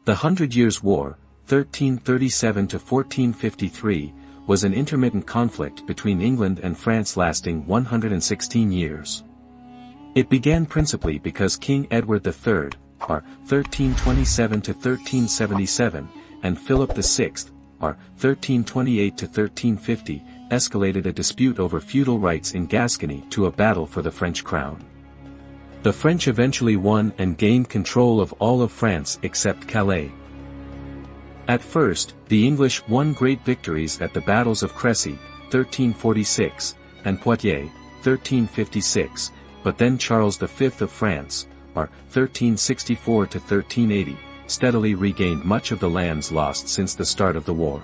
The Hundred Years' War, 1337 to 1453, was an intermittent conflict between England and France lasting 116 years. It began principally because King Edward III, r. 1327 to 1377, and Philip VI, r. 1328 to 1350, escalated a dispute over feudal rights in Gascony to a battle for the French crown. The French eventually won and gained control of all of France except Calais. At first, the English won great victories at the battles of Crécy, 1346, and Poitiers, 1356, but then Charles V of France, r. 1364 to 1380, steadily regained much of the lands lost since the start of the war.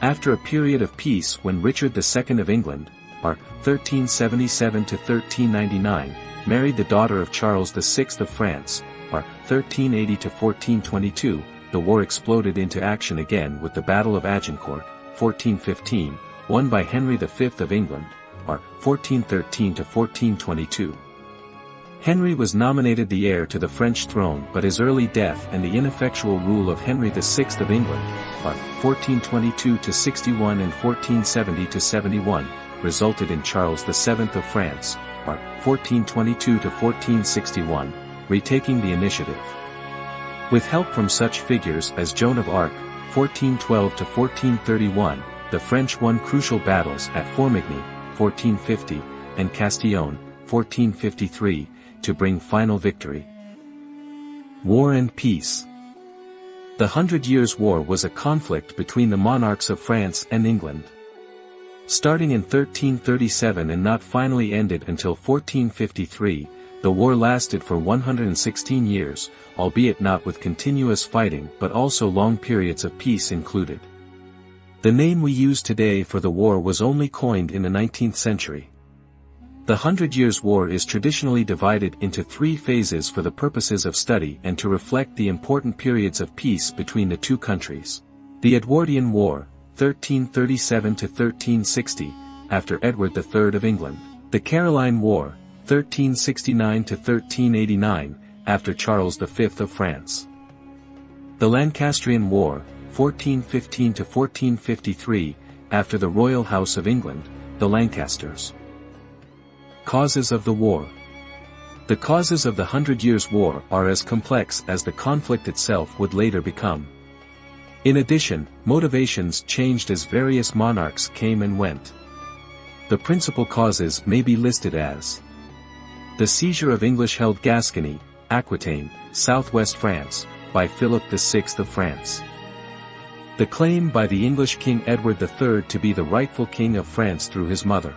After a period of peace when Richard II of England, r. 1377 to 1399, married the daughter of Charles VI of France, r. 1380 to 1422, the war exploded into action again with the Battle of Agincourt, 1415, won by Henry V of England, r. 1413 to 1422. Henry was nominated the heir to the French throne, but his early death and the ineffectual rule of Henry VI of England, r. 1422 to 61 and 1470 to 71, resulted in Charles VII of France, r. 1422 to 1461, retaking the initiative. With help from such figures as Joan of Arc, 1412 to 1431, the French won crucial battles at Formigny, 1450, and Castillon, 1453, to bring final victory. War and Peace. The Hundred Years' War was a conflict between the monarchs of France and England. Starting in 1337 and not finally ended until 1453, the war lasted for 116 years, albeit not with continuous fighting but also long periods of peace included. The name we use today for the war was only coined in the 19th century. The Hundred Years' War is traditionally divided into three phases for the purposes of study and to reflect the important periods of peace between the two countries. The Edwardian War, 1337 to 1360, after Edward III of England. The Caroline War, 1369 to 1389, after Charles V of France. The Lancastrian War, 1415 to 1453, after the Royal House of England, the Lancasters. Causes of the war. The causes of the Hundred Years' War are as complex as the conflict itself would later become. In addition, motivations changed as various monarchs came and went. The principal causes may be listed as: the seizure of English-held Gascony, Aquitaine, southwest France, by Philip VI of France. The claim by the English King Edward III to be the rightful king of France through his mother.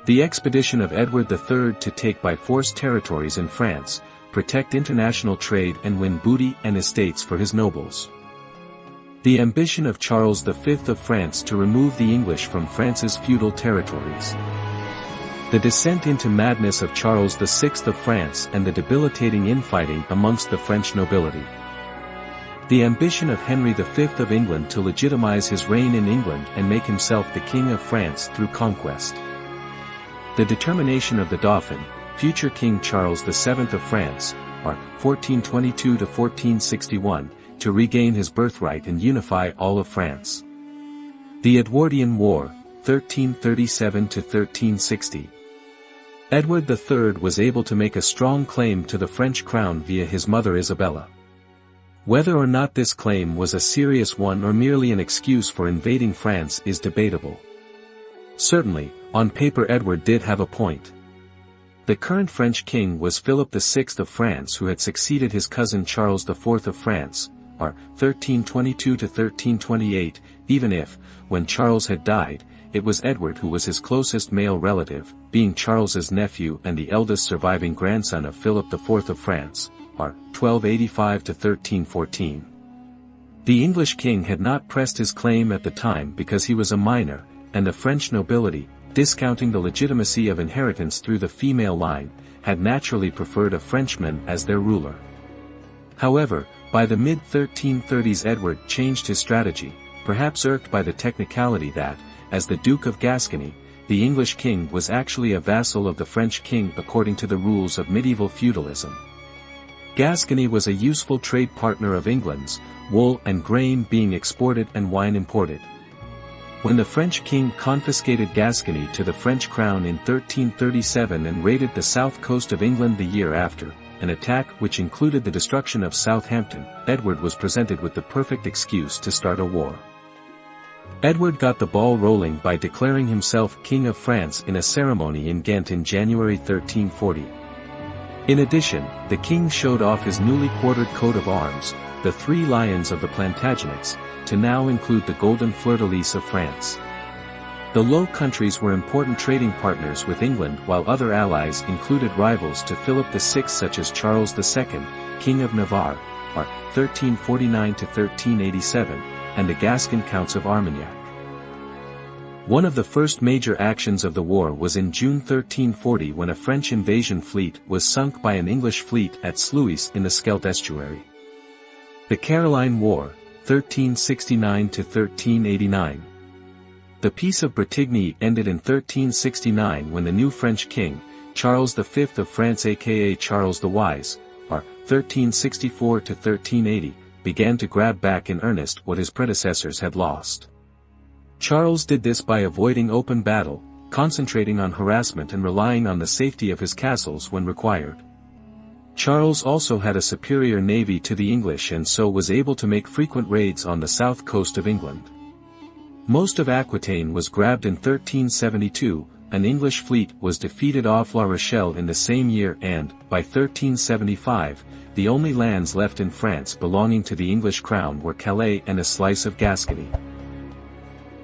The expedition of Edward III to take by force territories in France, protect international trade and win booty and estates for his nobles. The ambition of Charles V of France to remove the English from France's feudal territories. The descent into madness of Charles VI of France and the debilitating infighting amongst the French nobility. The ambition of Henry V of England to legitimize his reign in England and make himself the King of France through conquest. The determination of the Dauphin, future King Charles VII of France, r. 1422 to 1461, to regain his birthright and unify all of France. The Edwardian War, 1337 to 1360. Edward III was able to make a strong claim to the French crown via his mother Isabella. Whether or not this claim was a serious one or merely an excuse for invading France is debatable. Certainly, on paper Edward did have a point. The current French king was Philip VI of France, who had succeeded his cousin Charles IV of France, r. 1322 to 1328, even if, when Charles had died, it was Edward who was his closest male relative, being Charles's nephew and the eldest surviving grandson of Philip IV of France, r. 1285 to 1314. The English king had not pressed his claim at the time because he was a minor, and the French nobility, discounting the legitimacy of inheritance through the female line, had naturally preferred a Frenchman as their ruler. However, by the mid-1330s Edward changed his strategy, perhaps irked by the technicality that, as the Duke of Gascony, the English king was actually a vassal of the French king according to the rules of medieval feudalism. Gascony was a useful trade partner of England's, wool and grain being exported and wine imported. When the French king confiscated Gascony to the French crown in 1337 and raided the south coast of England the year after, an attack which included the destruction of Southampton, Edward was presented with the perfect excuse to start a war. Edward got the ball rolling by declaring himself King of France in a ceremony in Ghent in January 1340. In addition, the king showed off his newly quartered coat of arms, the 3 lions of the Plantagenets, to now include the golden fleur-de-lis of France. The Low Countries were important trading partners with England, while other allies included rivals to Philip VI such as Charles II, King of Navarre, 1349–1387, and the Gascon Counts of Armagnac. One of the first major actions of the war was in June 1340 when a French invasion fleet was sunk by an English fleet at Sluis in the Scheldt estuary. The Caroline War, 1369–1389. The Peace of Bretigny ended in 1369 when the new French king, Charles V of France aka Charles the Wise, 1364–1380, began to grab back in earnest what his predecessors had lost. Charles did this by avoiding open battle, concentrating on harassment and relying on the safety of his castles when required. Charles also had a superior navy to the English and so was able to make frequent raids on the south coast of England. Most of Aquitaine was grabbed in 1372, an English fleet was defeated off La Rochelle in the same year and, by 1375, the only lands left in France belonging to the English crown were Calais and a slice of Gascony.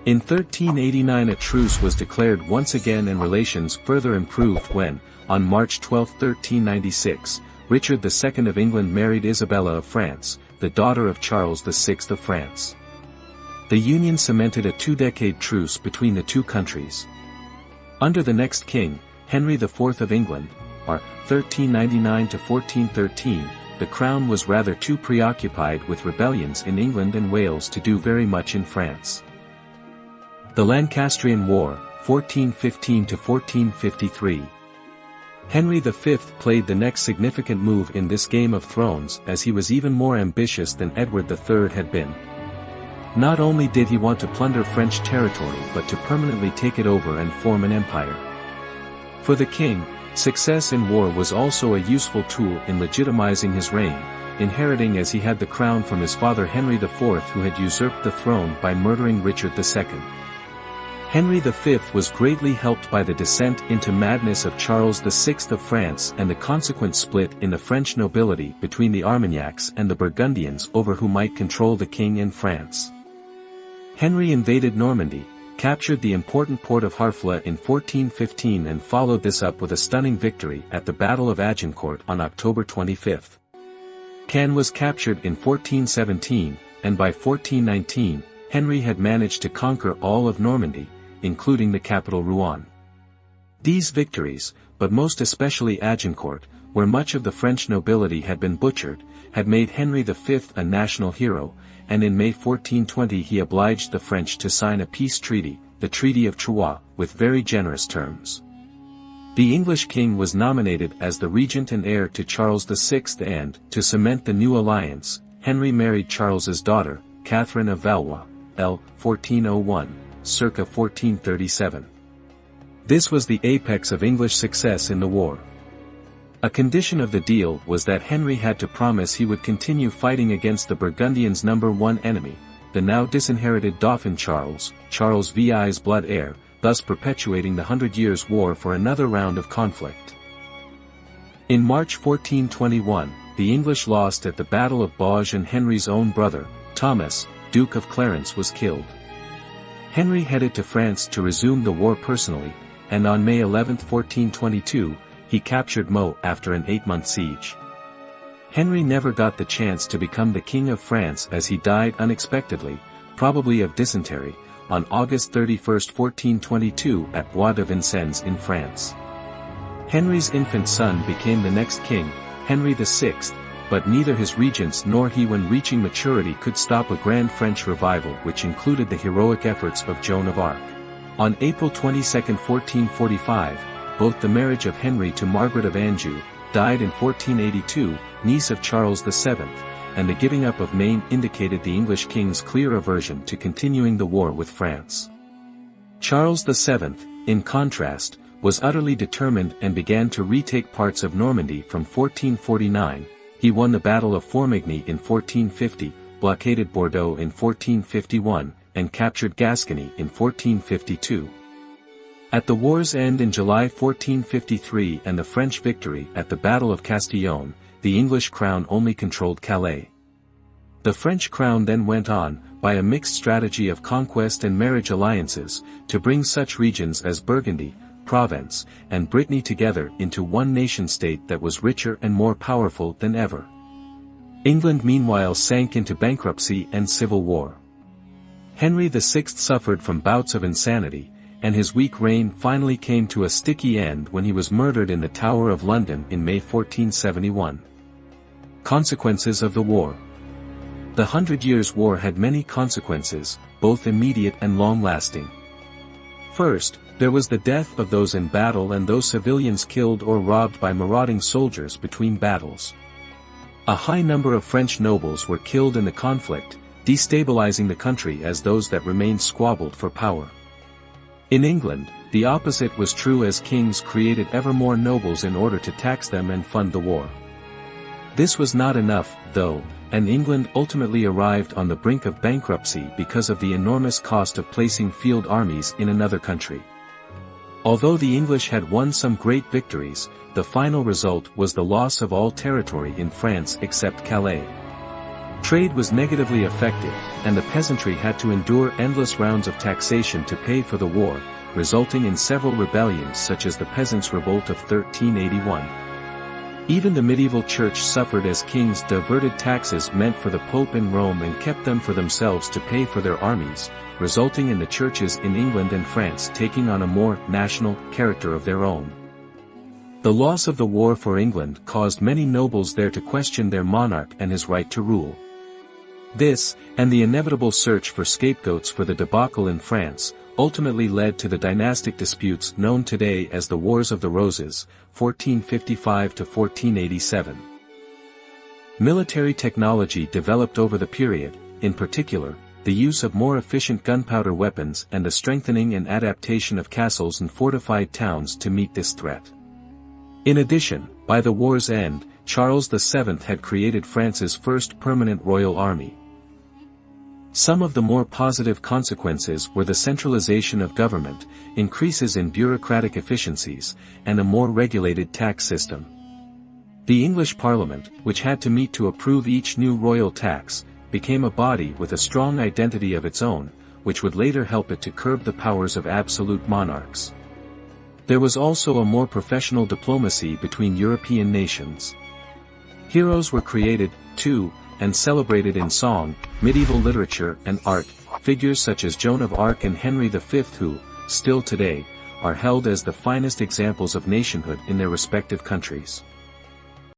In 1389 a truce was declared once again and relations further improved when, on March 12, 1396, Richard II of England married Isabella of France, the daughter of Charles VI of France. The union cemented a 2-decade truce between the two countries. Under the next king, Henry IV of England, 1399–1413, the crown was rather too preoccupied with rebellions in England and Wales to do very much in France. The Lancastrian War, 1415–1453. Henry V played the next significant move in this Game of Thrones as he was even more ambitious than Edward III had been. Not only did he want to plunder French territory but to permanently take it over and form an empire. For the king, success in war was also a useful tool in legitimizing his reign, inheriting as he had the crown from his father Henry IV who had usurped the throne by murdering Richard II. Henry V was greatly helped by the descent into madness of Charles VI of France and the consequent split in the French nobility between the Armagnacs and the Burgundians over who might control the king in France. Henry invaded Normandy, captured the important port of Harfleur in 1415 and followed this up with a stunning victory at the Battle of Agincourt on October 25. Caen was captured in 1417, and by 1419, Henry had managed to conquer all of Normandy, including the capital Rouen. These victories, but most especially Agincourt, where much of the French nobility had been butchered, had made Henry V a national hero, and in May 1420 he obliged the French to sign a peace treaty, the Treaty of Troyes, with very generous terms. The English king was nominated as the regent and heir to Charles VI and, to cement the new alliance, Henry married Charles's daughter, Catherine of Valois, l. 1401, circa 1437. This was the apex of English success in the war. A condition of the deal was that Henry had to promise he would continue fighting against the Burgundians' #1 enemy, the now disinherited Dauphin Charles, Charles VI's blood heir, thus perpetuating the 100 Years' War for another round of conflict. In March 1421, the English lost at the Battle of Baugé and Henry's own brother, Thomas, Duke of Clarence was killed. Henry headed to France to resume the war personally, and on May 11, 1422, he captured Meaux after an 8-month siege. Henry never got the chance to become the King of France as he died unexpectedly, probably of dysentery, on August 31, 1422 at Bois de Vincennes in France. Henry's infant son became the next king, Henry VI, but neither his regents nor he when reaching maturity could stop a grand French revival which included the heroic efforts of Joan of Arc. On April 22, 1445, both the marriage of Henry to Margaret of Anjou, died in 1482, niece of Charles VII, and the giving up of Maine indicated the English king's clear aversion to continuing the war with France. Charles VII, in contrast, was utterly determined and began to retake parts of Normandy from 1449. He won the Battle of Formigny in 1450, blockaded Bordeaux in 1451, and captured Gascony in 1452. At the war's end in July 1453 and the French victory at the Battle of Castillon, the English crown only controlled Calais. The French crown then went on, by a mixed strategy of conquest and marriage alliances, to bring such regions as Burgundy, Provence, and Brittany together into one nation-state that was richer and more powerful than ever. England meanwhile sank into bankruptcy and civil war. Henry VI suffered from bouts of insanity, and his weak reign finally came to a sticky end when he was murdered in the Tower of London in May 1471. Consequences of the war. The 100 Years' War had many consequences, both immediate and long-lasting. First, there was the death of those in battle and those civilians killed or robbed by marauding soldiers between battles. A high number of French nobles were killed in the conflict, destabilizing the country as those that remained squabbled for power. In England, the opposite was true as kings created ever more nobles in order to tax them and fund the war. This was not enough, though, and England ultimately arrived on the brink of bankruptcy because of the enormous cost of placing field armies in another country. Although the English had won some great victories, the final result was the loss of all territory in France except Calais. Trade was negatively affected, and the peasantry had to endure endless rounds of taxation to pay for the war, resulting in several rebellions such as the Peasants' Revolt of 1381. Even the medieval church suffered as kings diverted taxes meant for the Pope in Rome and kept them for themselves to pay for their armies, resulting in the churches in England and France taking on a more national character of their own. The loss of the war for England caused many nobles there to question their monarch and his right to rule. This, and the inevitable search for scapegoats for the debacle in France, ultimately led to the dynastic disputes known today as the Wars of the Roses, 1455 to 1487. Military technology developed over the period, in particular, the use of more efficient gunpowder weapons and the strengthening and adaptation of castles and fortified towns to meet this threat. In addition, by the war's end, Charles VII had created France's first permanent royal army. Some of the more positive consequences were the centralization of government, increases in bureaucratic efficiencies, and a more regulated tax system. The English Parliament, which had to meet to approve each new royal tax, became a body with a strong identity of its own, which would later help it to curb the powers of absolute monarchs. There was also a more professional diplomacy between European nations. Heroes were created, too, and celebrated in song, medieval literature and art. Figures such as Joan of Arc and Henry V who, still today, are held as the finest examples of nationhood in their respective countries.